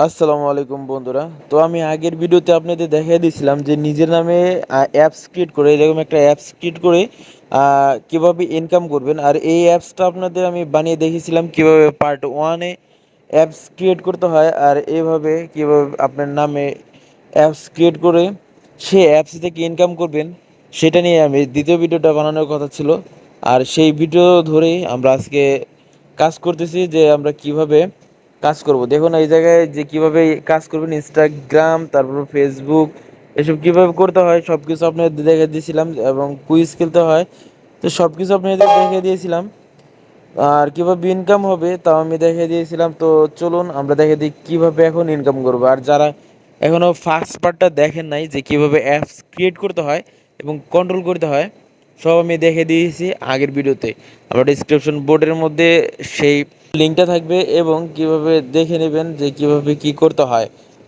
আসসালামু আলাইকুম বন্ধুরা। তো আমি আগের ভিডিওতে আপনাদের দেখিয়ে দিয়েছিলাম যে নিজের নামে অ্যাপস ক্রিয়েট করে এরকম একটা অ্যাপস ক্রিয়েট করে কীভাবে ইনকাম করবেন। আর এই অ্যাপসটা আপনাদের আমি বানিয়ে দেখিয়েছিলাম কীভাবে পার্ট ওয়ানে অ্যাপস ক্রিয়েট করতে হয়, আর এইভাবে কীভাবে আপনার নামে অ্যাপস ক্রিয়েট করে সেই অ্যাপস থেকে ইনকাম করবেন, সেটা নিয়ে আমি দ্বিতীয় ভিডিওটা বানানোর কথা ছিল। আর সেই ভিডিও ধরেই আমরা আজকে কাজ করতেছি যে আমরা কিভাবে কাজ করব। দেখুন এই জায়গায় যে কিভাবে কাজ করবেন, ইনস্টাগ্রাম, তারপর ফেসবুক, এসব কিভাবে করতে হয় সব কিছু আপনাদের দেখে দিয়েছিলাম, এবং কুইজ খেলতে হয়, তো সব কিছু আপনাদের দেখে দিয়েছিলাম। আর কিভাবে ইনকাম হবে তাও আমি দেখে দিয়েছিলাম। তো চলুন আমরা দেখে দিই কীভাবে এখন ইনকাম করবো। আর যারা এখনও ফার্স্ট পার্টটা দেখেন নাই যে কীভাবে অ্যাপস ক্রিয়েট করতে হয় এবং কন্ট্রোল করতে হয়, সব আমি দেখে দিয়েছি আগের ভিডিওতে। আমার ডিসক্রিপশন বোর্ডের মধ্যে সেই লিঙ্কটা থাকবে, এবং কিভাবে দেখে নেবেন যে কিভাবে কি করতে হয়।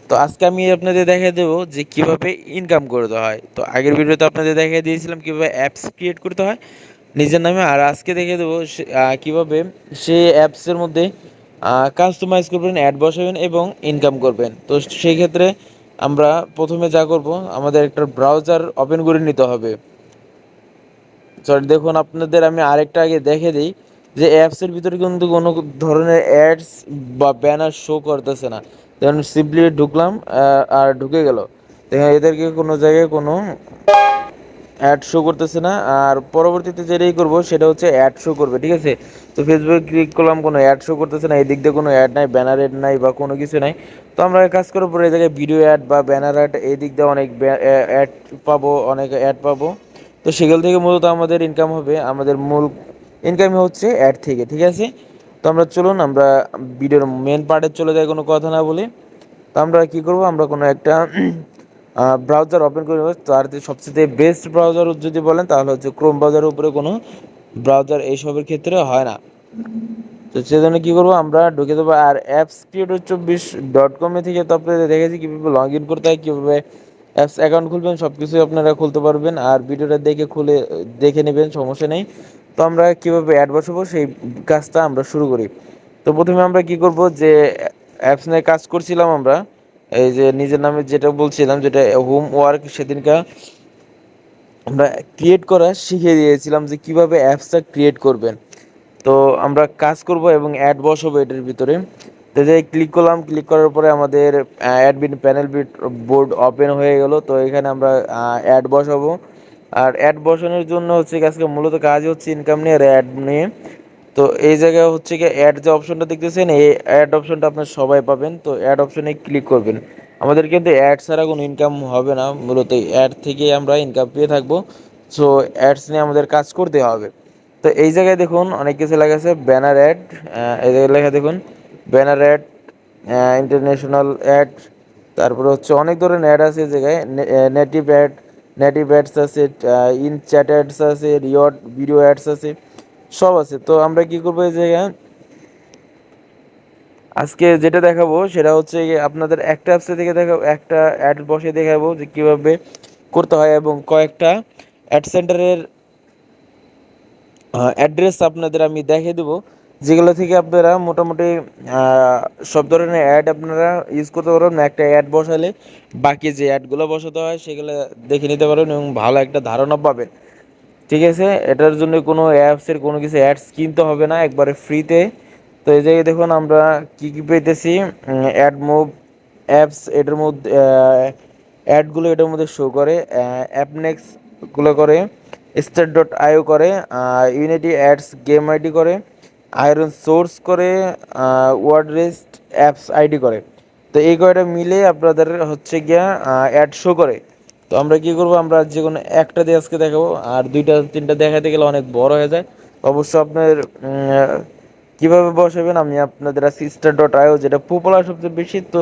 তো আজকে আমি আপনাদের দেখিয়ে দেবো যে কিভাবে ইনকাম করতে হয়। তো আগের ভিডিওতে আপনাদের দেখিয়ে দিয়েছিলাম কিভাবে অ্যাপস ক্রিয়েট করতে হয় নিজের নামে, আর আজকে দেখিয়ে দেবো কীভাবে সেই অ্যাপসের মধ্যে কাস্টমাইজ করবেন, অ্যাড বসাবেন এবং ইনকাম করবেন। তো সেই ক্ষেত্রে আমরা প্রথমে যা করব, আমাদের একটা ব্রাউজার ওপেন করে নিতে হবে। সরি, দেখুন আপনাদের আমি আরেকটা আগে দেখে দিই যে অ্যাপসের ভিতরে কিন্তু কোনো ধরনের অ্যাডস বা ব্যানার শো করতেছে না। যেমন সিম্পলি ঢুকলাম আর ঢুকে গেল, দেখেন এদেরকে কোনো জায়গায় কোনো অ্যাড শো করতেছে না। আর পরবর্তীতে যেটাই করবো সেটা হচ্ছে অ্যাড শো করবে, ঠিক আছে। তো ফেসবুকে ক্লিক করলাম, কোনো অ্যাড শো করতেছে না, এই দিক দিয়ে কোনো অ্যাড নাই, ব্যানার অ্যাড নাই বা কোনো কিছু নাই। তো আমরা কাজ করার পরে এই জায়গায় ভিডিও অ্যাড বা ব্যানার অ্যাড, এই দিক দিয়ে অনেক অ্যাড পাবো, অনেক অ্যাড পাবো। তো সেগুলো থেকে মূলত আমাদের ইনকাম হবে, আমাদের মূল ইনকাম হচ্ছে অ্যাড থেকে, ঠিক আছে। তো আমরা চলুন আমরা ভিডিওর মেন পার্টে চলে যাই কোনো কথা না বলে। তো আমরা কী করবো, আমরা কোনো একটা ব্রাউজার ওপেন করে নেব। তার সবচেয়ে বেস্ট ব্রাউজার যদি বলেন তাহলে হচ্ছে ক্রোম ব্রাউজারের উপরে কোনো ব্রাউজার এইসবের ক্ষেত্রে হয় না। তো সেজন্য কী করবো, আমরা ঢুকে দেবো। আর অ্যাপস ক্রিয়েটর 24.com থেকে তো আপনাদের দেখেছি কীভাবে লগ ইন করতে হয়, কীভাবে অ্যাপস অ্যাকাউন্ট খুলবেন, সব কিছুই আপনারা খুলতে পারবেন। আর ভিডিওটা দেখে নেবেন, সমস্যা নেই। তো আমরা কীভাবে অ্যাড বসাবো সেই কাজটা আমরা শুরু করি। তো প্রথমে আমরা কী করব, যে অ্যাপস নিয়ে কাজ করছিলাম আমরা, এই যে নিজের নামে যেটা বলছিলাম, যেটা হোম ওয়ার্ক, সেদিনকা আমরা ক্রিয়েট করা শিখিয়ে দিয়েছিলাম যে কিভাবে অ্যাপসটা ক্রিয়েট করবেন। তো আমরা কাজ করব এবং অ্যাড বসাবো এটার ভিতরে। তো যে ক্লিক করলাম, ক্লিক করার পরে আমাদের অ্যাডমিন প্যানেল বোর্ড ওপেন হয়ে গেল। তো এখানে আমরা অ্যাড বসাবো। আর অ্যাড বসানোর জন্য হচ্ছে আজকে মূলত কাজ হচ্ছে ইনকাম নিয়ে আর অ্যাড নিয়ে। তো এই জায়গায় হচ্ছে কি অ্যাড যে অপশনটা দেখতেছেন, এই অ্যাড অপশনটা আপনার সবাই পাবেন। তো অ্যাড অপশনে ক্লিক করবেন। আমাদের কিন্তু অ্যাড ছাড়া কোনো ইনকাম হবে না, মূলত অ্যাড থেকে আমরা ইনকাম পেয়ে থাকবো। সো অ্যাডস নিয়ে আমাদের কাজ করতে হবে। তো এই জায়গায় দেখুন অনেক কিছু লেখা আছে, ব্যানার অ্যাড, এই জায়গায় লেখা দেখুন ব্যানার অ্যাড, ইন্টারন্যাশনাল অ্যাড, তারপরে হচ্ছে অনেক ধরনের অ্যাড আছে এই জায়গায়। নেটিভ অ্যাড, নেটিভ অ্যাডস আছে, ইন চ্যাট অ্যাডস আছে, রিওয়ার্ড ভিডিও অ্যাডস আছে, সব আছে। তো আমরা কি করবো, এই জায়গায় আজকে যেটা দেখাবো সেটা হচ্ছে আপনাদের একটা অ্যাপসে থেকে দেখাবো, একটা অ্যাড বসে দেখাবো যে কীভাবে করতে হয়, এবং কয়েকটা অ্যাড সেন্টারের অ্যাড্রেস আপনাদের আমি দেখিয়ে দেবো, যেগুলো থেকে আপনারা মোটামুটি সব ধরনের অ্যাড আপনারা ইউজ করতে পারবেন। একটা অ্যাড বসালে বাকি যে অ্যাডগুলো বসাতে হয় সেগুলো দেখে নিতে পারবেন এবং ভালো একটা ধারণা পাবেন, ঠিক আছে। এটার জন্য কোনো অ্যাপসের কোনো কিছু অ্যাডস কিনতে হবে না, একবারে ফ্রিতে। তো এই জায়গায় দেখুন আমরা কী কী পেতেছি, অ্যাডমুভ অ্যাপস, এটার মধ্যে অ্যাডগুলো এটার মধ্যে শো করে, অ্যাপনেক্সগুলো করে, স্টার.io করে, ইউনিটি অ্যাডস গেম আইডি করে, আয়রন সোর্স করে, ওয়ার্ডরেস্ট অ্যাপস আইডি করে। তো এই কয়টা মিলে আপনাদের হচ্ছে গিয়া অ্যাড শো করে। তো আমরা কী করবো, আমরা যে কোনো একটা দিয়ে আজকে দেখাবো, আর দুইটা তিনটা দেখাতে গেলে অনেক বড় হয়ে যায়। অবশ্য আপনার কীভাবে বসাবেন আমি আপনাদের আজকে স্টার.io যেটা পপুলার সবচেয়ে বেশি, তো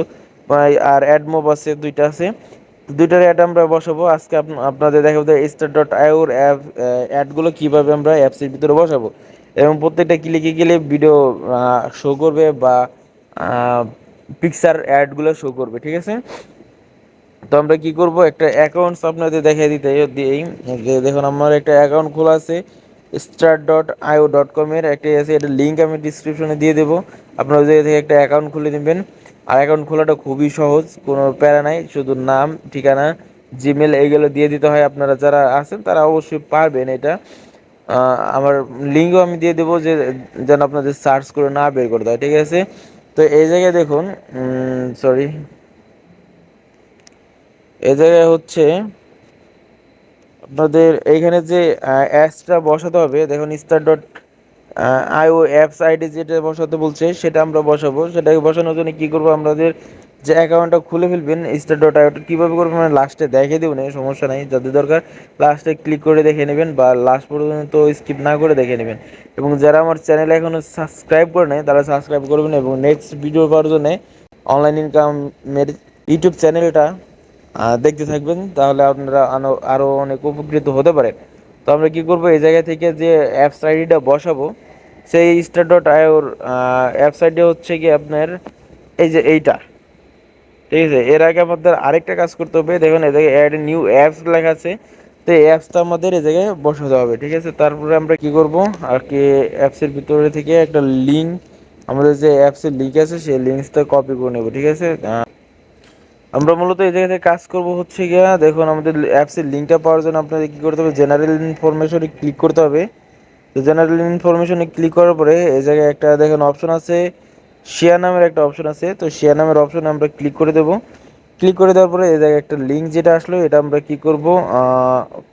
আর অ্যাডমোভ আছে, দুইটা আছে, দুইটার অ্যাড আমরা বসাবো আজকে। আপনাদের দেখাবো স্টার.ioর অ্যাডগুলো কীভাবে আমরা অ্যাপসের ভিতরে বসাবো, এবং প্রত্যেকটা ক্লিকে গেলে ভিডিও শো করবে বা পিকচার অ্যাডগুলো শো করবে, ঠিক আছে। তো আমরা কি করব, একটা অ্যাকাউন্টস আপনাদের দেখাই দিতে দিই, যে দেখুন আমার একটা অ্যাকাউন্ট খোলা আছে start.io.com এর একটা আছে, এটা লিঙ্ক আমি ডিসক্রিপশনে দিয়ে দেবো। আপনারা ওই জায়গা থেকে একটা অ্যাকাউন্ট খুলে নেবেন। আর অ্যাকাউন্ট খোলাটা খুবই সহজ, কোনো প্যারা নাই, শুধু নাম, ঠিকানা, জিমেল এইগুলো দিয়ে দিতে হয়। আপনারা যারা আছেন তারা অবশ্যই পারবেন এটা। আমার লিঙ্কও আমি দিয়ে দেবো, যে যেন আপনাদের সার্চ করে না বের করতে হয়, ঠিক আছে? তো এই জায়গায় দেখুন, সরি, এই জায়গায় হচ্ছে আপনাদের এইখানে যে অ্যাপসটা বসাতে হবে, দেখুন আইও অ্যাপস আইডি যেটা বসাতে বলছে সেটা আমরা বসাবো। সেটাকে বসানোর জন্য কী করবো, আমাদের যে অ্যাকাউন্টটা খুলে ফেলবেন start.io কীভাবে করবেন মানে লাস্টে দেখে দেবেন, সমস্যা নাই, যাদের দরকার লাস্টে ক্লিক করে দেখে নেবেন বা লাস্ট পর্যন্ত স্কিপ না করে দেখে নেবেন। এবং যারা আমার চ্যানেলে এখনও সাবস্ক্রাইব করে নেয় তারা সাবস্ক্রাইব করবেন, এবং নেক্সট ভিডিও পাওয়ার জন্য অনলাইন ইনকামের ইউটিউব চ্যানেলটা দেখতে থাকবেন, তাহলে আপনারা আরও অনেক উপকৃত হতে পারেন। তো আমরা কী করবো, এই জায়গা থেকে যে অ্যাপস আইডিটা বসাবো, সেই start.io অ্যাপস আইডি হচ্ছে কি আপনার এই যে এইটা, ঠিক আছে? এর আগে আমাদের আরেকটা কাজ করতে হবে, দেখুন এই জায়গায় অ্যাড নিউ অ্যাপস লেখা আছে, তো এই অ্যাপসটা আমাদের এই জায়গায় বসাতে হবে, ঠিক আছে? তারপরে আমরা কি করব, আর কি অ্যাপসের ভিতরে থেকে একটা লিঙ্ক, আমাদের যে অ্যাপসের লিঙ্ক আছে সেই লিঙ্কসটা কপি করে নেব, ঠিক আছে? আমরা মূলত এই জায়গা থেকে কাজ করব হচ্ছে গিয়া, দেখুন আমাদের অ্যাপসের লিঙ্কটা পাওয়ার জন্য আপনাদের কী করতে হবে, জেনারেল ইনফরমেশনে ক্লিক করতে হবে। তো জেনারেল ইনফরমেশনে ক্লিক করার পরে এই জায়গায় একটা দেখেন অপশন আছে, শেয়ার নামের একটা অপশন আছে। তো শেয়ার নামের অপশনে আমরা ক্লিক করে দেবো। ক্লিক করে দেওয়ার পরে এই জায়গায় একটা লিঙ্ক যেটা আসলো এটা আমরা কি করব,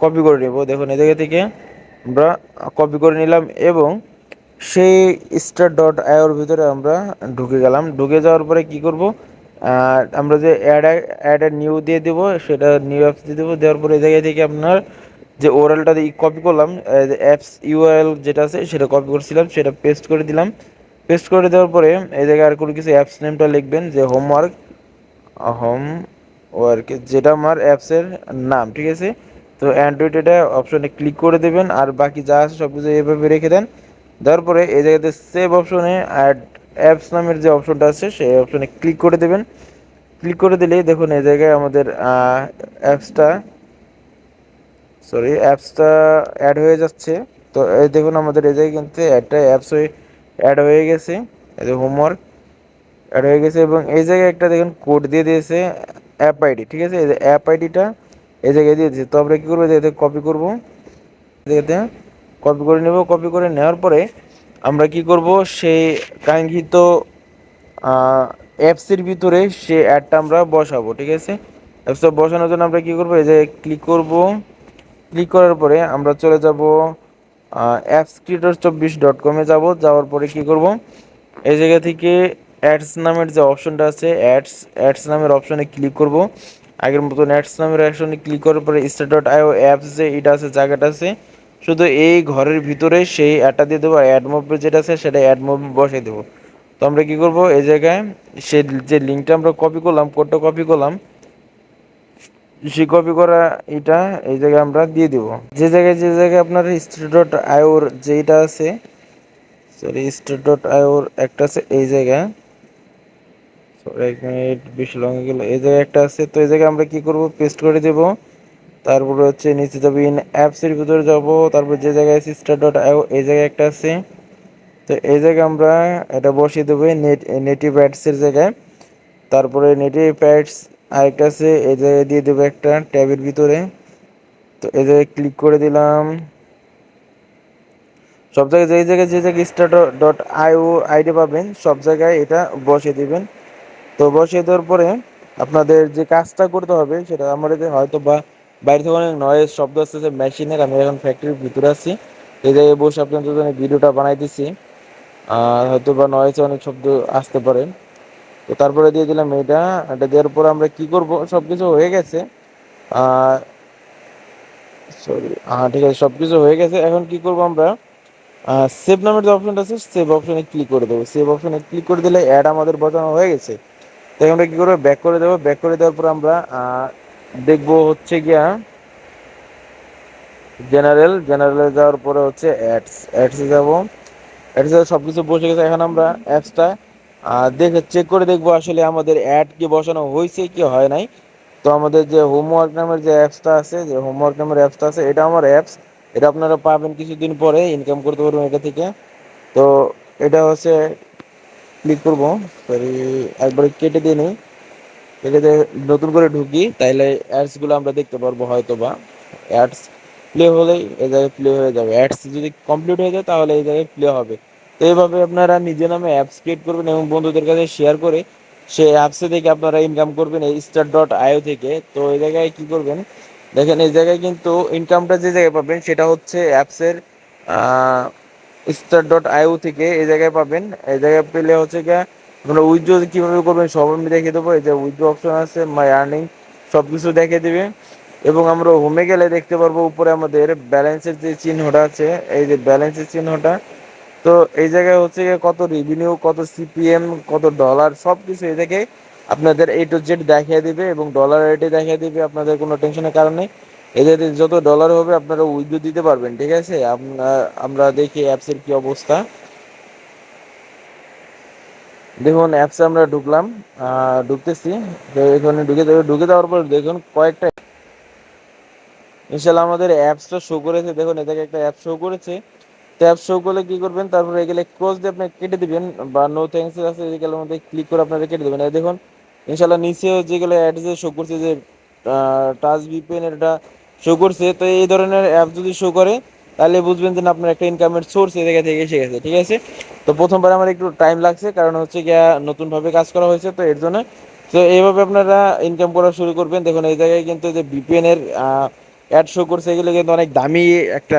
কপি করে নেব। দেখুন এই জায়গা থেকে আমরা কপি করে নিলাম, এবং সেই start.io ভিতরে আমরা ঢুকে গেলাম। ঢুকে যাওয়ার পরে কি করব, আমরা যে অ্যাড নিউ দিয়ে দেবো, সেটা নিউ অ্যাপস দিয়ে দেবো। দেওয়ার পরে এই জায়গা থেকে আপনার যে ওরালটা কপি করলাম, অ্যাপস ইউআরএল যেটা আছে সেটা কপি করছিলাম, সেটা পেস্ট করে দিলাম। পেস্ট করে দেওয়ার পরে এই জায়গায় আর কোনো কিছু অ্যাপস নেমটা লিখবেন, যে হোমওয়ার্ক যেটা আমার অ্যাপসের নাম, ঠিক আছে? তো অ্যান্ড্রয়েড এটা অপশনে ক্লিক করে দেবেন, আর বাকি যা আছে সব কিছু এইভাবে রেখে দেন। দেওয়ার পরে এই জায়গাতে সেভ অপশনে অ্যাড অ্যাপস নামের যে অপশনটা আছে সেই অপশনে ক্লিক করে দেবেন। ক্লিক করে দিলেই দেখুন এই জায়গায় আমাদের অ্যাপসটা অ্যাপসটা অ্যাড হয়ে যাচ্ছে। তো এই দেখুন আমাদের এই জায়গায় কিন্তু একটা অ্যাপস অ্যাড হয়ে গেছে, এই যে হোমওয়ার্ক অ্যাড হয়ে গেছে। এবং এই জায়গায় একটা দেখুন কোড দিয়ে দিয়েছে, অ্যাপ আইডি, ঠিক আছে? এই যে অ্যাপ আইডিটা এই জায়গায় দিয়ে দিয়েছে। তো আমরা কী করবো, এতে কপি করবো, এতে কপি করে নেব। কপি করে নেওয়ার পরে আমরা কি করব, সেই কাঙ্ক্ষিত অ্যাপসের ভিতরে সে অ্যাডটা আমরা বসাবো, ঠিক আছে? অ্যাপসটা বসানোর জন্য আমরা কী করবো, এই যে ক্লিক করব। ক্লিক করার পরে আমরা চলে যাব appscreator24.com এ যাব। যাওয়ার পরে কি করব, এই জায়গা থেকে অ্যাডস নামের যে অপশনটা আছে, অ্যাডস নামের অপশনে ক্লিক করব। আগের মতন অ্যাডস নামের অপশনে ক্লিক করার পরে start.io অ্যাপস যে এটা আছে, জায়গাটা আছে, শুধু এই ঘরের ভিতরে সেই অ্যাডটা দিয়ে দেবো। অ্যাডমোভ যেটা আছে সেটা অ্যাডমোভ বসিয়ে দেবো। তো আমরা কী করব, এই জায়গায় সে যে লিঙ্কটা আমরা কপি করলাম, কোডটা কপি করলাম, সে কপি করা এটা এই জায়গায় আমরা দিয়ে দিব। যে জায়গায় আপনার start.io যেটা আছে, start.io একটা আছে এই জায়গায়, এক মিনিট বেশি লং গেল, এই জায়গায় একটা আছে। তো এই জায়গায় আমরা কি করব, পেস্ট করে দেব। তারপরে হচ্ছে নিচে যাবো, ইন অ্যাপসের ভিতরে যাব। তারপর যে জায়গায় আছে start.io এই জায়গায় একটা আছে। তো এই জায়গায় আমরা এটা বসিয়ে দেবো নেটিভ অ্যাডসের জায়গায়। তারপরে নেটিভ অ্যাডস আরেকটা আছে, এই জায়গায় দিয়ে দেবো একটা ট্যাবের ভিতরে। তো এই জায়গায় ক্লিক করে দিলাম। সব জায়গায় যে জায়গায় start.io আইডি পাবেন সব জায়গায় এটা বসিয়ে দিবেন। তো বসিয়ে দেওয়ার পরে আপনাদের যে কাজটা করতে হবে সেটা, আমাদের হয়তো বা বাইরে থেকে অনেক নয়েজ শব্দ আসতেছে মেশিনের, আমি এখন ফ্যাক্টরির ভিতরে আছি, এই জায়গায় বসে আপনাদের জন্য ভিডিওটা বানাইতেছি, আর হয়তো বা নয়েজে অনেক শব্দ আসতে পারে। তো তারপরে দিয়ে দিলাম এটা দেওয়ার পর আমরা কি করব, সব কিছু হয়ে গেছে, সরি, ঠিক আছে, সব কিছু হয়ে গেছে। এখন কি করব, আমরা সেভ নামের যে অপশনটা আছে সেভ অপশনে ক্লিক করে দেবো। সেভ অপশনে ক্লিক করে দিলে অ্যাড আমাদের বসানো হয়ে গেছে। তাই আমরা কী করবো, ব্যাক করে দেবো। ব্যাক করে দেওয়ার পর আমরা দেখবো হচ্ছে গিয়া জেনারেলে যাওয়ার পরে হচ্ছে অ্যাডসে যাবো। অ্যাডসে সব কিছু বসে গেছে। এখন আমরা অ্যাপসটা দেখে চেক করে দেখবো আসলে আমাদের অ্যাড কি বসানো হয়েছে কি হয় নাই। তো আমাদের যে হোমওয়ার্ক নামের যে অ্যাপসটা আছে, এটা আমার অ্যাপস। এটা আপনারা পাবেন কিছুদিন পরে, ইনকাম করতে পারবেন এটা থেকে। তো এটা হচ্ছে ক্লিক করবো, সরি একবার কেটে দিয়ে নিই, কেটে দিয়ে নতুন করে ঢুকি, তাইলে অ্যাডসগুলো আমরা দেখতে পারবো হয়তো বা। অ্যাডস প্লে হলেই এই জায়গায় প্লে হয়ে যাবে, অ্যাডস যদি কমপ্লিট হয়ে যায় তাহলে এই জায়গায় প্লে হবে। তো এইভাবে আপনারা নিজের নামে অ্যাপস ক্রিয়েট করবেন এবং বন্ধুদের কাছে শেয়ার করে সেই অ্যাপসে থেকে আপনারা ইনকাম করবেন এই start.io থেকে। তো এই জায়গায় কি করবেন, দেখেন এই জায়গায় কিন্তু ইনকামটা যে জায়গায় পাবেন সেটা হচ্ছে অ্যাপসের start.io থেকে এই জায়গায় পাবেন। এই জায়গায় পেলে হচ্ছে গিয়ে আপনারা উইথড্র কীভাবে করবেন সব আমি দেখিয়ে দেবো। এই যে উইথড্র অপশন আছে, মাই আর্নিং, সব কিছু দেখিয়ে দেবে। এবং আমরা হোমে গেলে দেখতে পারবো উপরে আমাদের ব্যালেন্সের যে চিহ্নটা আছে, এই যে ব্যালেন্সের চিহ্নটা। তো এই জায়গায় হচ্ছে গিয়ে কত রেভিনিউ, কত সিপিএম, কত ডলার, সব কিছু এই জায়গায় আপনাদের A to Z দেখিয়ে দিবে এবং ডলার রেটে দেখিয়ে দিবে। আপনাদের কোনো টেনশনের কারণ নেই, এদের যত ডলার হবে আপনারা উইথড্র দিতে পারবেন। ঠিক আছে, আমরা দেখি অ্যাপসের কি অবস্থা। দেখুন অ্যাপসে আমরা ঢুকলাম, ঢুকতেছি। তো এখানে ঢুকে দেওয়ার পর দেখুন কয়েকটা ইনশাল্লাহ আমাদের অ্যাপসটা শো করেছে। দেখুন এটাকে একটা অ্যাপ শো করেছে। তো অ্যাপ শো করলে কি করবেন, তারপরে এগুলো ক্লোজ দিয়ে আপনি কেটে দিবেন, বা নো থ্যাঙ্কস আছে এগুলোর মধ্যে ক্লিক করে আপনারা কেটে দেবেন। এই দেখুন ইনশাল্লাহ নিচেও যেগুলো অ্যাড যে শো করছে যে টাচ ভিপিএন এটা শো করছে। তো এই ধরনের অ্যাপ যদি শো করে তাহলে বুঝবেন যে না আপনার একটা ইনকামের সোর্স এই জায়গা থেকে এসে গেছে। ঠিক আছে, তো প্রথমবার আমার একটু টাইম লাগছে, কারণ হচ্ছে গিয়া নতুনভাবে কাজ করা হয়েছে তো এর জন্য। তো এইভাবে আপনারা ইনকাম করা শুরু করবেন। দেখুন এই জায়গায় কিন্তু যে ভিপিএন এর অ্যাড শো করছে, এগুলো কিন্তু অনেক দামি একটা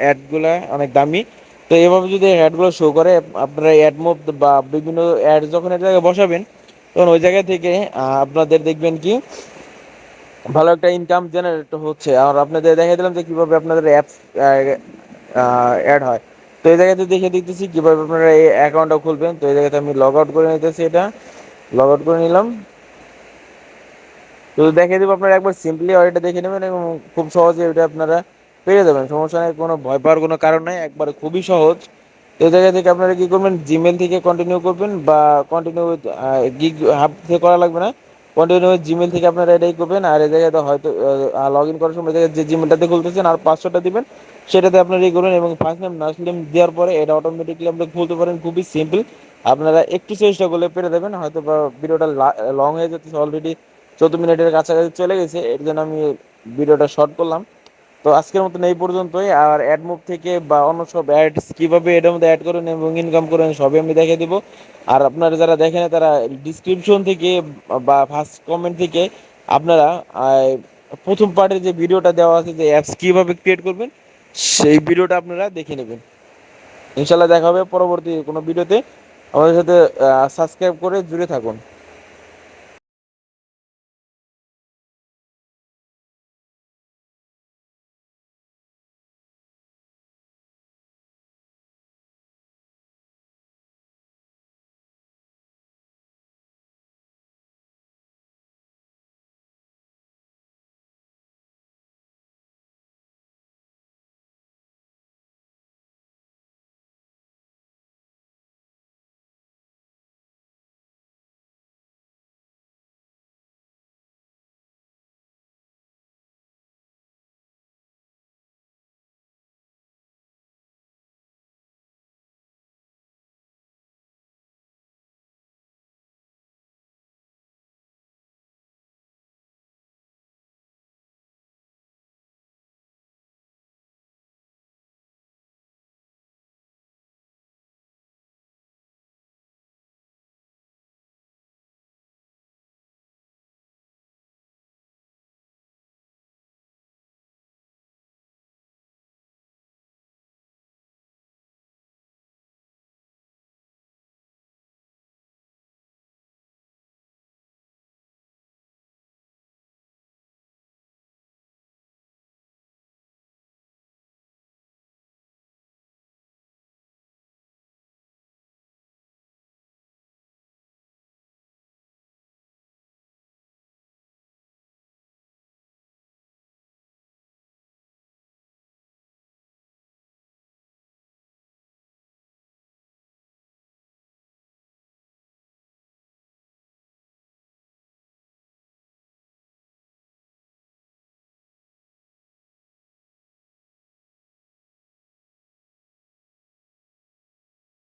অ্যাডগুলা অনেক দামি। তো এভাবে যদি অ্যাডগুলো শো করে আপনারা অ্যাডমোভ বা বিভিন্ন অ্যাড যখন এর জায়গায় বসাবেন তখন ওই জায়গা থেকে আপনাদের দেখবেন কি ভালো একটা ইনকাম জেনারেট হচ্ছে। আর আপনাদের দেখিয়ে দিলাম যে কীভাবে আপনাদের অ্যাপস অ্যাড হয়। তো এই জায়গাতে দেখে দিতেছি কীভাবে আপনারা এই অ্যাকাউন্টটা খুলবেন। তো এই জায়গাতে আমি লগ আউট করে নিতেছি, এটা লগ আউট করে নিলাম। তো দেখিয়ে দেবো, আপনারা একবার সিম্পলি এটা দেখে নেবেন এবং খুব সহজে এটা আপনারা পেয়ে যাবেন। সমস্যা নেই, কোনো ভয় পাওয়ার কোনো কারণ নেই, একবারে খুবই সহজ। তো এই জায়গা থেকে আপনারা কী করবেন, জিমেল থেকে কন্টিনিউ করবেন বা কন্টিনিউ গিগ হাব থেকে করা লাগবে না, কন্টিনিউ জিমেল থেকে আপনারা এটাই করবেন। আর এই জায়গাতে হয়তো লগ ইন করার সময় যে জিমেলটাতে খুলতেছেন আর পাসওয়ার্ডটা দিবেন, সেটাতে আপনারা এই করবেন এবং ফার্স্ট নেম লাস্ট নেম দেওয়ার পরে এটা অটোমেটিকলি আপনারা খুলতে পারেন। খুবই সিম্পল, আপনারা একটু চেষ্টা করলে পেরে দেবেন। হয়তো বা ভিডিওটা লং হয়ে যেতেছে, অলরেডি 14 মিনিটের কাছাকাছি চলে গেছে, এর জন্য আমি ভিডিওটা শর্ট করলাম। তো আজকের মতন এই পর্যন্তই। আর অ্যাডমুভ থেকে বা অন্য সব অ্যাডস কীভাবে এটার মধ্যে অ্যাড করেন এবং ইনকাম করেন সবই আমি দেখিয়ে দিব। আর আপনারা যারা দেখেন তারা ডিসক্রিপশন থেকে বা ফার্স্ট কমেন্ট থেকে আপনারা প্রথম পার্টের যে ভিডিওটা দেওয়া আছে যে অ্যাপস কীভাবে ক্রিয়েট করবেন সেই ভিডিওটা আপনারা দেখে নেবেন। ইনশাল্লাহ দেখা হবে পরবর্তী কোনো ভিডিওতে। আমাদের সাথে সাবস্ক্রাইব করে জুড়ে থাকুন।